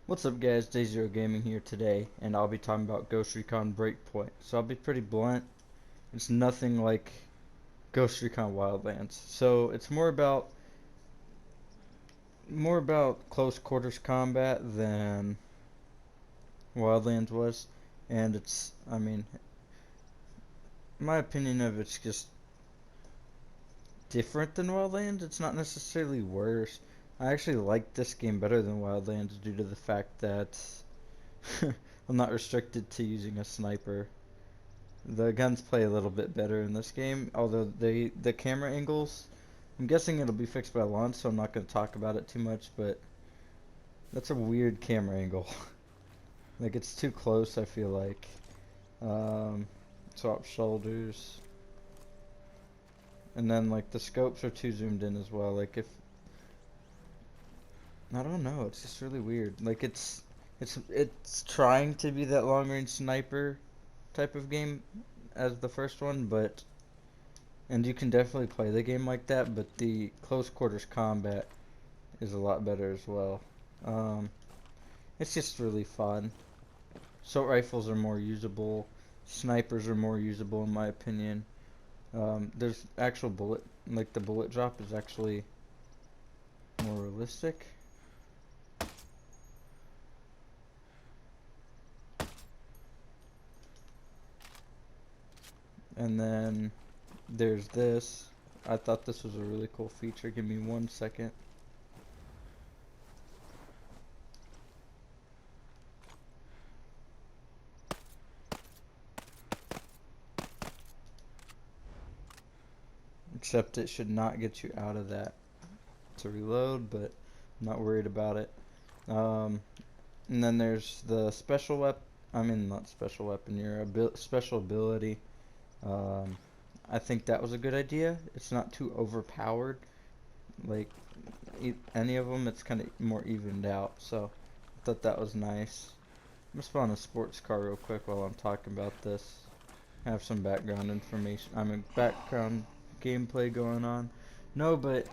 What's up guys, Day Zero Gaming here today, and I'll be talking about Ghost Recon Breakpoint. So I'll be pretty blunt, it's nothing like Ghost Recon Wildlands. So it's more about close quarters combat than Wildlands was, and my opinion of it's just different than Wildlands. It's not necessarily worse. I actually like this game better than Wildlands due to the fact that I'm not restricted to using a sniper. The guns play a little bit better in this game, although the camera angles, I'm guessing it'll be fixed by launch, so I'm not going to talk about it too much, but that's a weird camera angle. Like, it's too close, I feel like. Swap shoulders. And then, like, the scopes are too zoomed in as well. Like, I don't know, it's just really weird. Like, it's trying to be that long-range sniper type of game as the first one, and you can definitely play the game like that, but the close quarters combat is a lot better as well. Um, it's just really fun. Assault rifles are more usable. Snipers are more usable in my opinion. There's actual like the bullet drop is actually more realistic. And then there's this. I thought this was a really cool feature. Give me 1 second. Except it should not get you out of that to reload, but I'm not worried about it. Um, and then there's the special weapon. Not special weapon, your special ability. Um, I think that was a good idea. It's not too overpowered. Like any of them, it's kind of more evened out. So I thought that was nice. I'm gonna spawn a sports car real quick while I'm talking about this. Have some background information. Background gameplay going on. No, but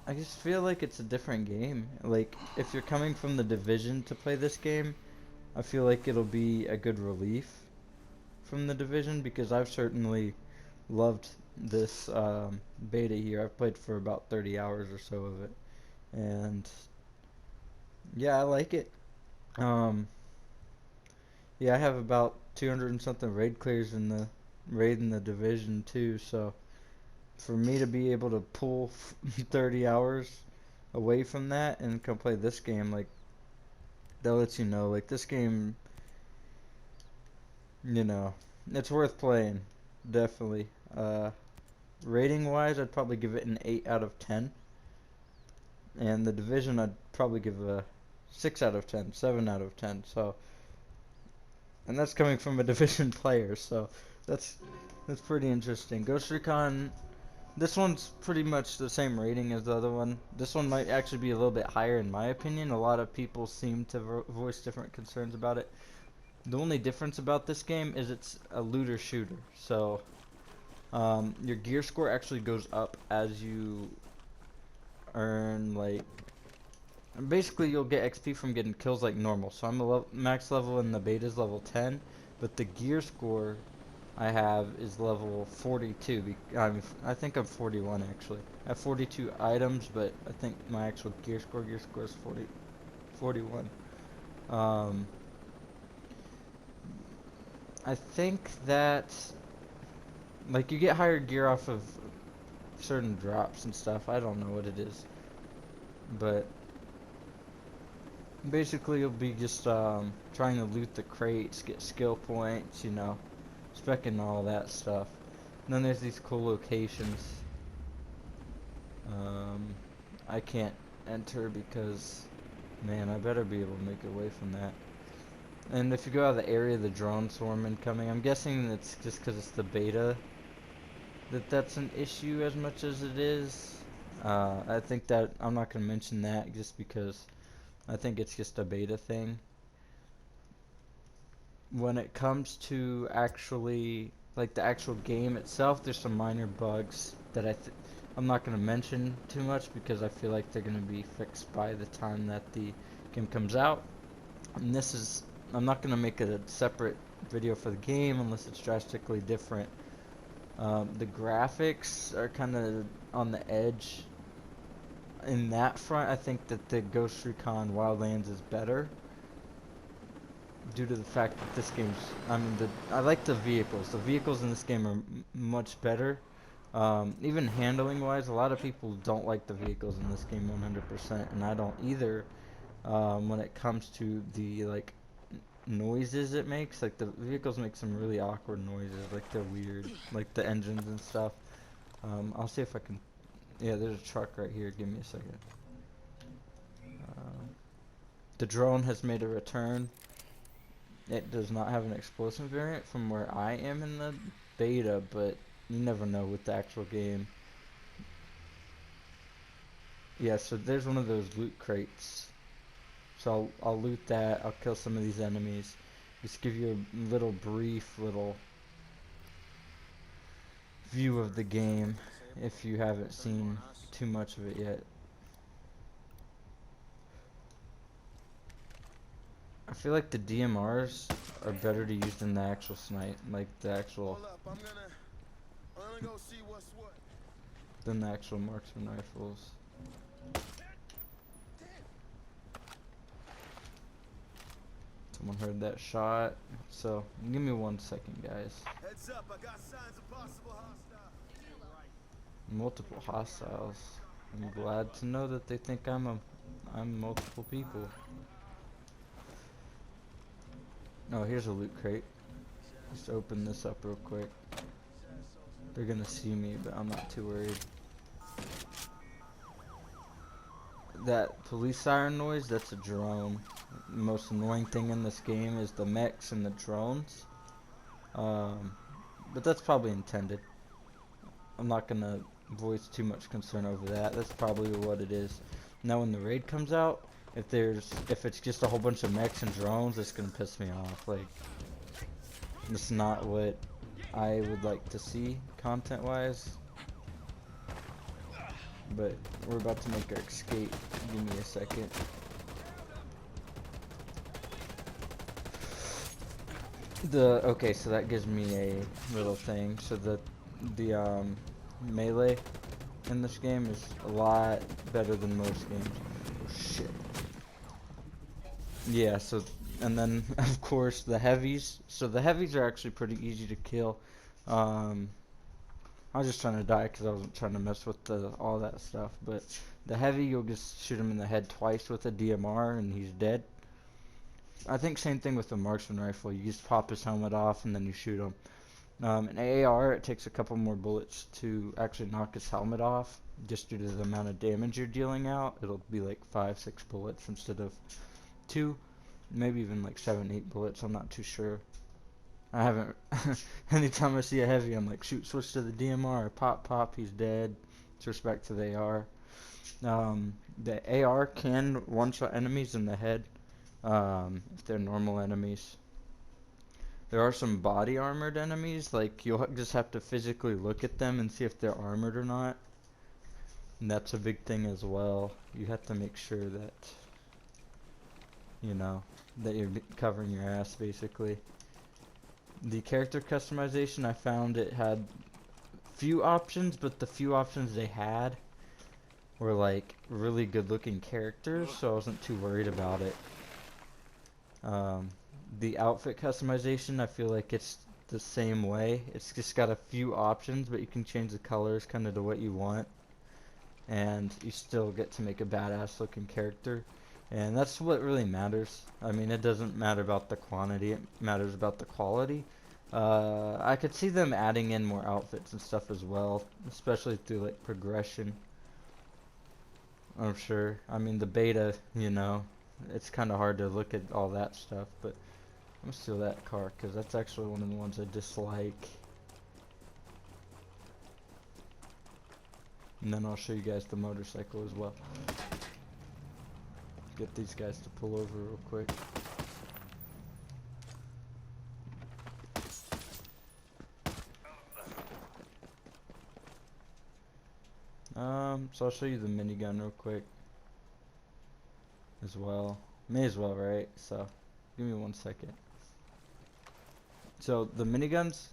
I just feel like it's a different game. Like, if you're coming from the Division to play this game, I feel like it'll be a good relief from the Division because I've certainly loved this beta here. I've played for about 30 hours or so of it, and yeah, I like it. Um, yeah, I have about 200 and something raid clears in the Division too, so for me to be able to pull 30 hours away from that and come play this game, like, that lets you know, like, this game, you know, it's worth playing, definitely. Rating wise, I'd probably give it an 8 out of 10, and the Division I'd probably give a 6 out of 10, 7 out of 10. So, and that's coming from a Division player, so that's that's pretty interesting. Ghost Recon, this one's pretty much the same rating as the other one. This one might actually be a little bit higher in my opinion. A lot of people seem to voice different concerns about it. The only difference about this game is it's a looter shooter. So your gear score actually goes up as you earn, like, basically you'll get XP from getting kills like normal. So I'm a max level in the beta is level 10, but the gear score I have is level 42. I think I'm 41 actually. I have 42 items, but I think my actual gear score is 41. Um, I think that, like, you get higher gear off of certain drops and stuff. I don't know what it is, but basically you'll be just trying to loot the crates, get skill points, specking all that stuff. And then there's these cool locations. I can't enter because, man, I better be able to make it away from that. And if you go out of the area, the drone swarm incoming. I'm guessing it's just because it's the beta that's an issue as much as it is. I think that I'm not going to mention that just because I think it's just a beta thing. When it comes to actually, like, the actual game itself, there's some minor bugs that I'm not going to mention too much because I feel like they're going to be fixed by the time that the game comes out. And this is, I'm not gonna make a separate video for the game unless it's drastically different. The graphics are kind of on the edge. In that front, I think that the Ghost Recon Wildlands is better due to the fact that this game's, I mean, I like the vehicles. The vehicles in this game are much better. Even handling wise, a lot of people don't like the vehicles in this game 100%, and I don't either. When it comes to the like noises it makes, like the vehicles make some really awkward noises, like they're weird, like the engines and stuff. I'll see if I can. Yeah, there's a truck right here. Give me a second. The drone has made a return. It does not have an explosive variant from where I am in the beta, but you never know with the actual game. Yeah, so there's one of those loot crates. So I'll loot that. I'll kill some of these enemies. Just give you a little brief little view of the game if you haven't seen too much of it yet. I feel like the DMRs are better to use than the actual snipe, like the actual than the actual marksman rifles. Someone heard that shot, so give me 1 second, guys. Heads up, I got signs of possible hostile. Multiple hostiles. I'm glad to know that they think I'm multiple people. Oh, here's a loot crate. Just open this up real quick. They're gonna see me, but I'm not too worried. That police siren noise, that's a drone. The most annoying thing in this game is the mechs and the drones. But that's probably intended. I'm not gonna voice too much concern over that. That's probably what it is. Now when the raid comes out, if it's just a whole bunch of mechs and drones, it's gonna piss me off. Like, it's not what I would like to see content wise. But we're about to make our escape. Give me a second. Okay, so that gives me a little thing. So the melee in this game is a lot better than most games. Oh shit. Yeah, so and then of course the heavies. So the heavies are actually pretty easy to kill. I was just trying to die because I wasn't trying to mess with all that stuff. But the heavy, you'll just shoot him in the head twice with a DMR and he's dead. I think same thing with the marksman rifle. You just pop his helmet off and then you shoot him. An AR, it takes a couple more bullets to actually knock his helmet off, just due to the amount of damage you're dealing out. It'll be like 5-6 bullets instead of 2, maybe even like 7-8 bullets. I'm not too sure. I haven't. Anytime I see a heavy, I'm like, shoot, switch to the DMR. Pop, he's dead. With respect to the AR. The AR can one-shot enemies in the head, if they're normal enemies. There are some body armored enemies, like you'll just have to physically look at them and see if they're armored or not. And that's a big thing as well. You have to make sure that, that you're covering your ass, basically. The character customization, I found it had few options, but the few options they had were like really good looking characters, so I wasn't too worried about it. The outfit customization, I feel like it's the same way. It's just got a few options, but you can change the colors kind of to what you want, and you still get to make a badass looking character. And that's what really matters. I mean, it doesn't matter about the quantity, it matters about the quality. I could see them adding in more outfits and stuff as well, especially through like progression. I'm sure. I mean, the beta, it's kind of hard to look at all that stuff, but I'm gonna steal that car because that's actually one of the ones I dislike. And then I'll show you guys the motorcycle as well. Get these guys to pull over real quick. So I'll show you the minigun real quick as well. May as well, right? So Give me 1 second. So the miniguns.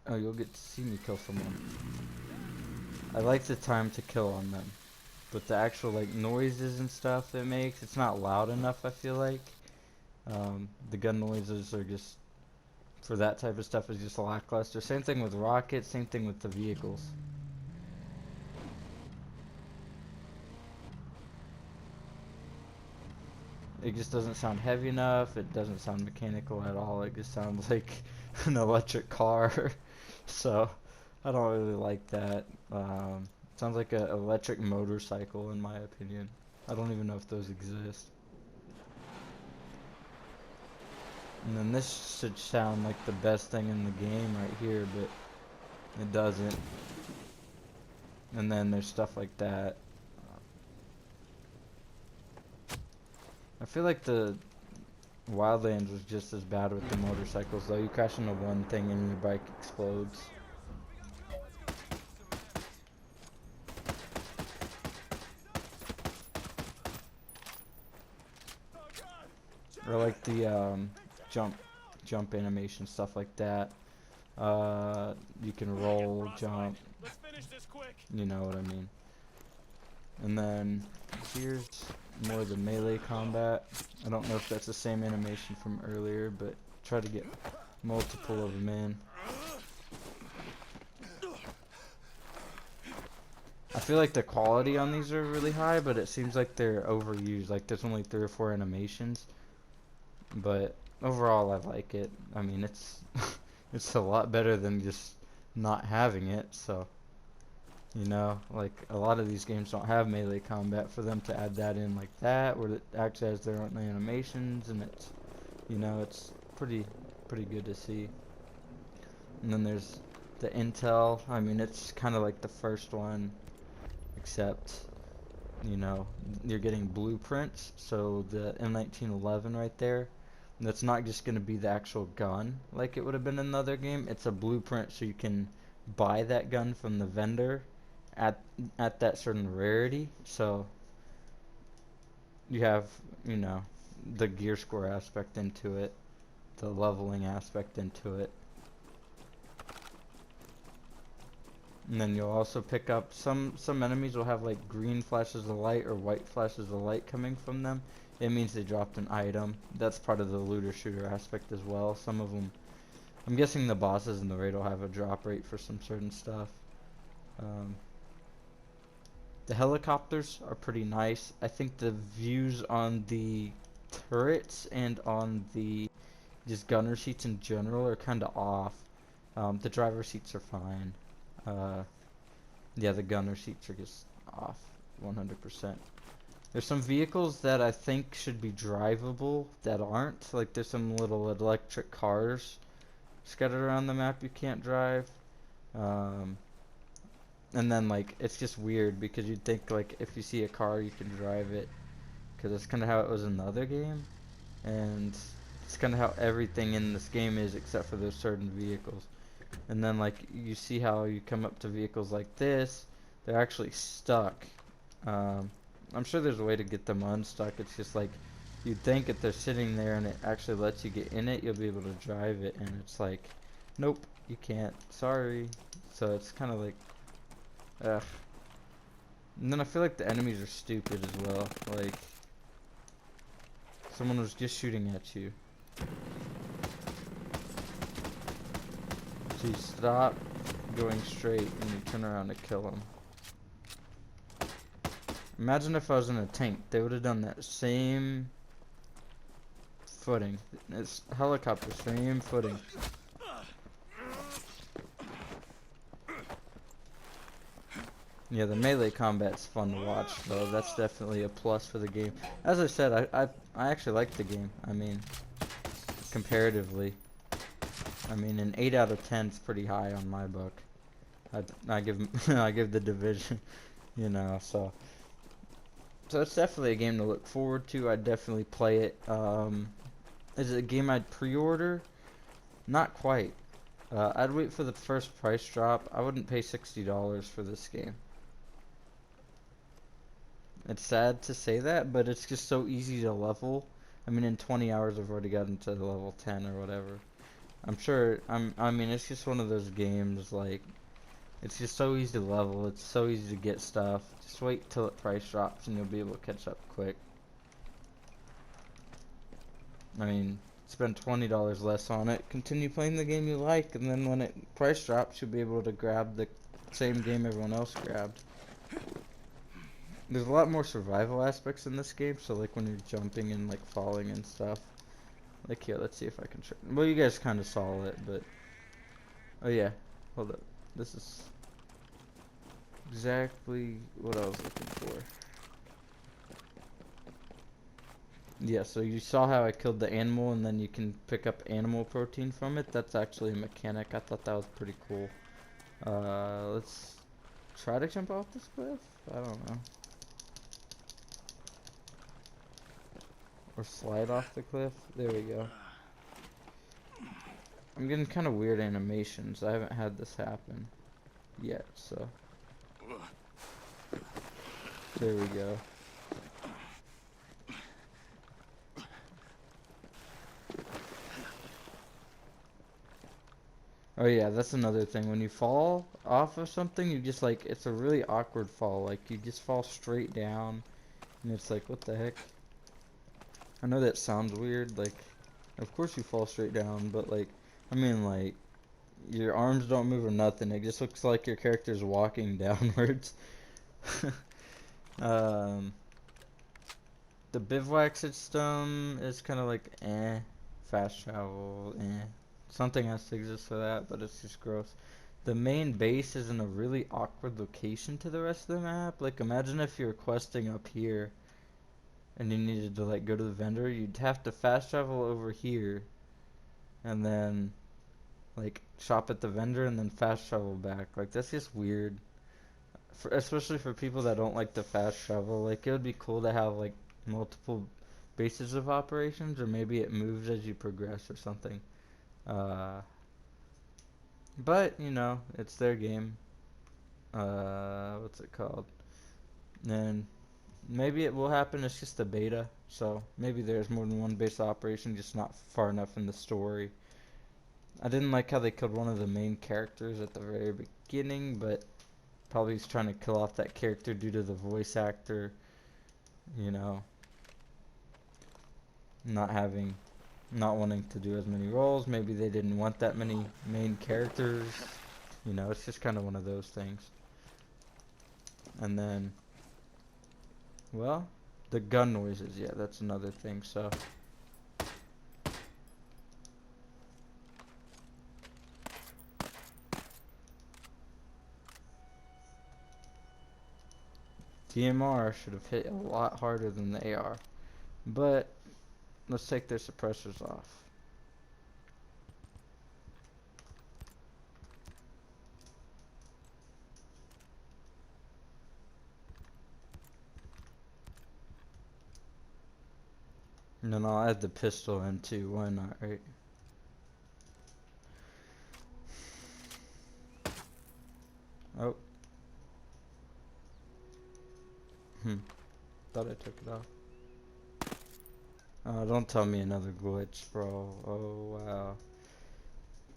Oh, you'll get to see me kill someone. I like the time to kill on them, but the actual like noises and stuff it makes, it's not loud enough. I feel like the gun noises are just for that type of stuff is just lackluster. Same thing with rockets. Same thing with the vehicles. It just doesn't sound heavy enough. It doesn't sound mechanical at all. It just sounds like an electric car. So I don't really like that. Sounds like an electric motorcycle in my opinion. I don't even know if those exist. And then this should sound like the best thing in the game right here, but it doesn't. And then there's stuff like that. I feel like the Wildlands was just as bad with the motorcycles, though. You crash into one thing and your bike explodes. Or like the jump animation, stuff like that. You can roll, jump. You know what I mean. And then here's more of the melee combat. I don't know if that's the same animation from earlier, but try to get multiple of them in. I feel like the quality on these are really high, but it seems like they're overused. Like there's only 3 or 4 animations, but overall I like it. I mean, it's it's a lot better than just not having it. So you know, like a lot of these games don't have melee combat. For them to add that in like that, where it actually has their own animations, and it's, you know, it's pretty good to see. And then there's the intel. I mean, it's kind of like the first one, except, you know, you're getting blueprints. So the M1911 right there, that's not just going to be the actual gun like it would have been in another game. It's a blueprint, so you can buy that gun from the vendor at that certain rarity. So you have, you know, the gear score aspect into it, the leveling aspect into it. And then you'll also pick up some enemies will have like green flashes of light or white flashes of light coming from them. It means they dropped an item. That's part of the looter shooter aspect as well. Some of them, I'm guessing the bosses in the raid will have a drop rate for some certain stuff. The helicopters are pretty nice. I think the views on the turrets and on the just gunner seats in general are kind of off. The driver seats are fine. Yeah, the gunner seats are just off 100%. There's some vehicles that I think should be drivable that aren't. Like there's some little electric cars scattered around the map you can't drive. And then like it's just weird because you'd think like if you see a car you can drive it, because that's kind of how it was in the other game, and it's kind of how everything in this game is except for those certain vehicles. And then like you see how you come up to vehicles like this, they're actually stuck. I'm sure there's a way to get them unstuck. It's just like you'd think if they're sitting there and it actually lets you get in it, you'll be able to drive it, and it's like, nope, you can't. Sorry. So it's kind of like, ugh. And then I feel like the enemies are stupid as well. Like, someone was just shooting at you. So you stop going straight and you turn around to kill them. Imagine if I was in a tank. They would have done that same footing. It's helicopter, same footing. Yeah, the melee combat's fun to watch, though. That's definitely a plus for the game. As I said, I actually like the game. I mean, comparatively. I mean, an 8 out of 10 is pretty high on my book. I give I give the Division, you know. So it's definitely a game to look forward to. I'd definitely play it. Is it a game I'd pre-order? Not quite. I'd wait for the first price drop. I wouldn't pay $60 for this game. It's sad to say that, but it's just so easy to level. I mean, in 20 hours I've already gotten to level 10 or whatever. I'm sure, I mean, it's just one of those games, like, it's just so easy to level, it's so easy to get stuff. Just wait till the price drops and you'll be able to catch up quick. I mean, spend $20 less on it, continue playing the game you like, and then when it price drops, you'll be able to grab the same game everyone else grabbed. There's a lot more survival aspects in this game, so like when you're jumping and like falling and stuff. Like here, let's see if I can well, you guys kind of saw it, but oh yeah, hold up. This is exactly what I was looking for. Yeah, so you saw how I killed the animal and then you can pick up animal protein from it. That's actually a mechanic. I thought that was pretty cool. Let's try to jump off this cliff? I don't know. Or slide off the cliff? There we go. I'm getting kind of weird animations. I haven't had this happen yet, so. There we go. Oh yeah, that's another thing. When you fall off of something, you just like, it's a really awkward fall. Like, you just fall straight down, and it's like, what the heck? I know that sounds weird, like, of course you fall straight down, but like, I mean like, your arms don't move or nothing. It just looks like your character's walking downwards. um, the bivouac system is kind of like, eh. Fast travel, eh. Something has to exist for that, but it's just gross. The main base is in a really awkward location to the rest of the map. Like, imagine if you're questing up here and you needed to, like, go to the vendor. You'd have to fast travel over here and then, like, shop at the vendor and then fast travel back. Like, that's just weird. Especially for people that don't like to fast travel. Like, it would be cool to have, like, multiple bases of operations, or maybe it moves as you progress or something. But, you know, it's their game. What's it called? And maybe it will happen, it's just a beta. So, maybe there's more than one base operation, just not far enough in the story. I didn't like how they killed one of the main characters at the very beginning, but probably he's trying to kill off that character due to the voice actor, you know, not wanting to do as many roles. Maybe they didn't want that many main characters. You know, it's just kind of one of those things. And then, well, the gun noises, yeah, that's another thing, so. DMR should have hit a lot harder than the AR. But, let's take their suppressors off. And then I'll add the pistol in too, why not, right? Oh. Thought I took it off. Oh, don't tell me another glitch, bro. Oh, wow.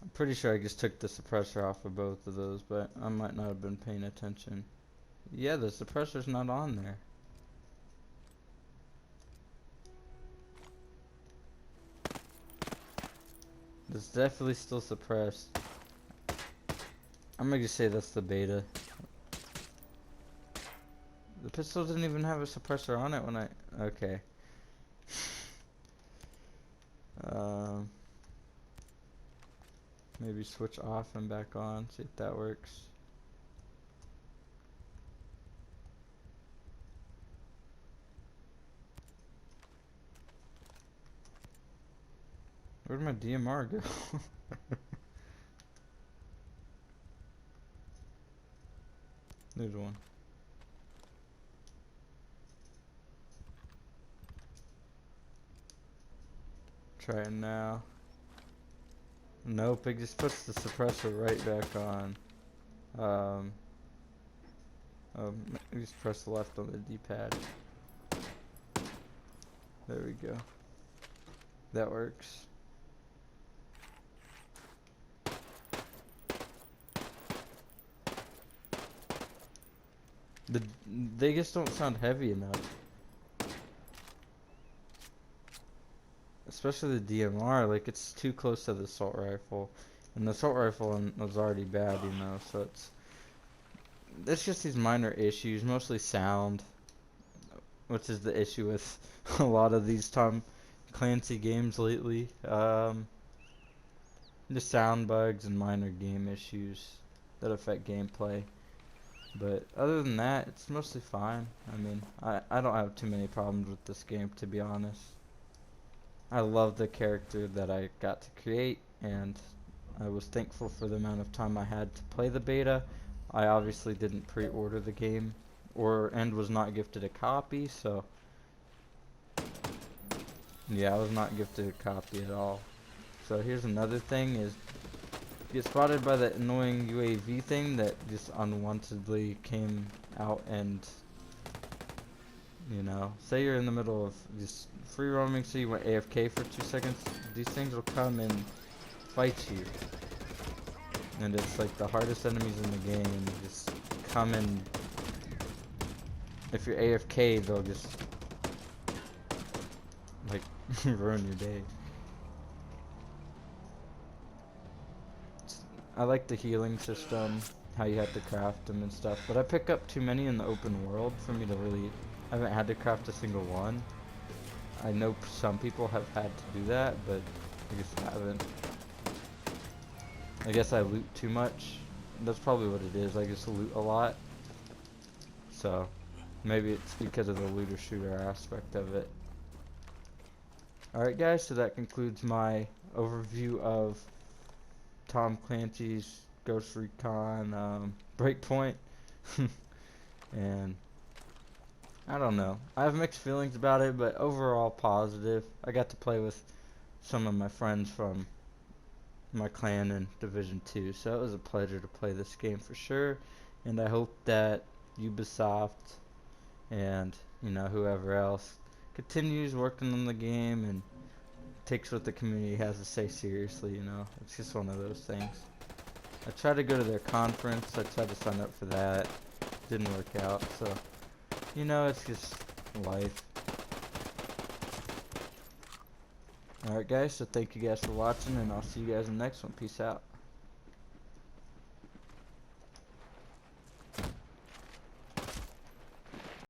I'm pretty sure I just took the suppressor off of both of those, but I might not have been paying attention. Yeah, the suppressor's not on there. It's definitely still suppressed. I'm gonna just say that's the beta. The pistol didn't even have a suppressor on it when I... Okay. Maybe switch off and back on, see if that works. Where'd my DMR go? There's one. Try it now. Nope, it just puts the suppressor right back on. Just press left on the D-pad. There we go. That works. The they just don't sound heavy enough. Especially the DMR, like it's too close to the assault rifle. And the assault rifle was already bad, you know, so it's just these minor issues, mostly sound, which is the issue with a lot of these Tom Clancy games lately. Just sound bugs and minor game issues that affect gameplay. But other than that, it's mostly fine. I mean, I don't have too many problems with this game, to be honest. I love the character that I got to create, and I was thankful for the amount of time I had to play the beta. I obviously didn't pre-order the game, and was not gifted a copy, so yeah, I was not gifted a copy at all. So here's another thing: is get spotted by that annoying UAV thing that just unwantedly came out, and you know, say you're in the middle of just free roaming, so you went AFK for 2 seconds, these things will come and fight you. And it's like the hardest enemies in the game, just come and if you're AFK, they'll just like ruin your day. I like the healing system, how you have to craft them and stuff, but I pick up too many in the open world for me to really, I haven't had to craft a single one. I know some people have had to do that, but I just haven't. I guess I loot too much. That's probably what it is. I just loot a lot. So, maybe it's because of the looter shooter aspect of it. Alright guys, so that concludes my overview of Tom Clancy's Ghost Recon Breakpoint. And I don't know. I have mixed feelings about it, but overall positive. I got to play with some of my friends from my clan in Division 2, so it was a pleasure to play this game for sure. And I hope that Ubisoft and, you know, whoever else continues working on the game and takes what the community has to say seriously, you know. It's just one of those things. I tried to go to their conference, I tried to sign up for that. Didn't work out, so you know, it's just life. Alright guys, so thank you guys for watching, and I'll see you guys in the next one. Peace out.